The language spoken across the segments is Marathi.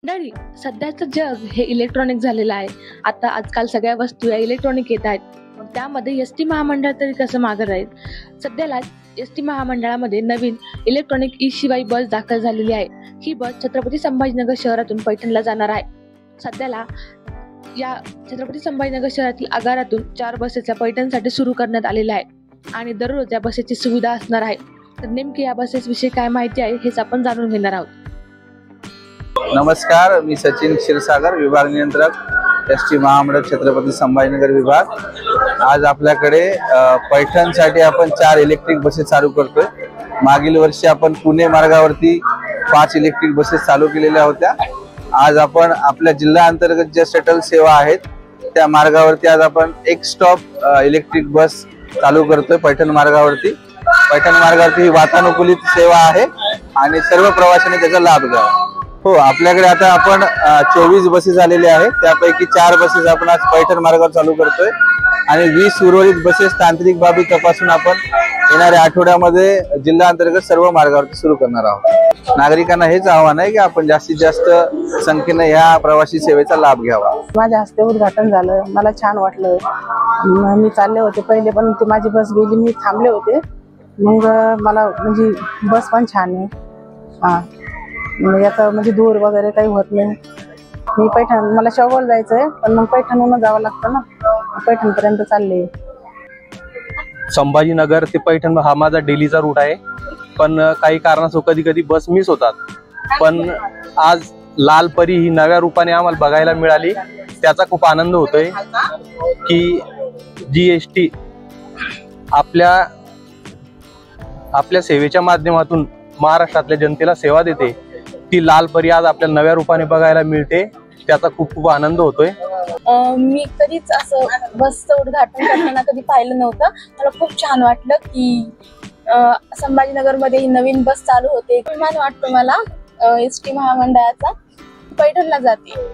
मंडळी, सध्याचं जग हे इलेक्ट्रॉनिक झालेलं आहे. आता आजकाल सगळ्या वस्तू या इलेक्ट्रॉनिक येत आहेत. मग त्यामध्ये एस टी महामंडळ तरी कसं मागं राहील? सध्याला एस टी महामंडळामध्ये नवीन इलेक्ट्रॉनिक ई शिवाई बस दाखल झालेली आहे. ही बस छत्रपती संभाजीनगर शहरातून पैठणला जाणार आहे. सध्याला या छत्रपती संभाजीनगर शहरातील आगारातून 4 बसेस पैठणसाठी सुरू करण्यात आलेल्या आहे आणि दररोज या बसेसची सुविधा असणार आहे. तर नेमकी या बसेस विषयी काय माहिती आहे हेच आपण जाणून घेणार आहोत. नमस्कार, मी सचिन क्षीरसागर, विभाग नियंत्रक एस टी महामंडळ छत्रपती संभाजीनगर विभाग. आज आपल्याकडे पैठणसाठी आपण 4 इलेक्ट्रिक बसेस चालू करतोय. मागील वर्षी आपण पुणे मार्गावरती 5 इलेक्ट्रिक बसेस चालू केलेल्या होत्या. आज आपण आपल्या जिल्हा अंतर्गत ज्या शटल सेवा आहेत त्या मार्गावरती आज आपण एक स्टॉप इलेक्ट्रिक बस चालू करतोय पैठण मार्गावरती. पैठण मार्गावरती ही वातानुकूलित सेवा आहे आणि सर्व प्रवाशांनी त्याचा लाभ घ्यावा. हो, आपल्याकडे आता आपण 24 बसेस आलेले आहेत. त्यापैकी 4 बसेस आपण आज पैठण मार्गावर चालू करतोय आणि 20 उर्वरित बसेस तांत्रिक बाबी तपासून आपण येणाऱ्या आठवड्यामध्ये जिल्हा अंतर्गत सर्व मार्गावरती सुरू करणार आहोत. नागरिकांना हेच आव्हान आहे की आपण जास्तीत जास्त संख्येने या प्रवासी सेवेचा लाभ घ्यावा. माझ्या हस्ते उद्घाटन झालं, मला छान वाटलं. मी चालले होते पहिले, पण ती माझी बस गेली, मी थांबले होते. मग मला म्हणजे बस पण छान आहे. हा, याचा म्हणजे दूर वगैरे काही होत नाही. मी पैठण, मला शेवगाव जायचंय, पण मग पैठणहून जावं लागतं ना, पैठण पर्यंत चालले. संभाजीनगर ते पैठण हा माझा डेलीचा रूट आहे, पण काही कारणास्तव कधी कधी बस मिस होतात. पण आज लाल परी ही नव्या रूपाने आम्हाला बघायला मिळाली, त्याचा खूप आनंद होतोय की GST आपल्या सेवेच्या माध्यमातून महाराष्ट्रातल्या जनतेला सेवा देते. ती लाल परी आज आपल्या नव्या रूपाने बघायला मिळते, त्याचा खूप खूप आनंद होतोय. मी कधीच असं बसचं उद्घाटन करताना कधी पाहिलं नव्हतं. मला खूप छान वाटलं की संभाजीनगर मध्ये ही नवीन बस चालू होते. अभिमान वाटतो मला एस टी महामंडळाचा. पैठणला जाते.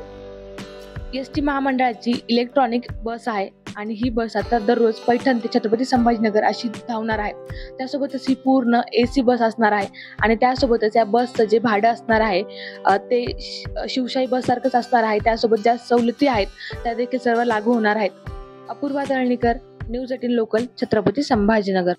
एस टी महामंडळाची इलेक्ट्रॉनिक बस आहे आणि ही बस आता दररोज पैठण ते छत्रपती संभाजीनगर अशी धावणार आहे. त्यासोबतच ही पूर्ण AC बस असणार आहे आणि त्यासोबतच या बसचं जे भाडं असणार आहे ते शिवशाही बस सारखंच असणार आहे. त्यासोबत ज्या सवलती आहेत त्या देखील सर्व लागू होणार आहेत. Apurva Dalnikar, news 18 local, Chhatrapati Sambhajinagar.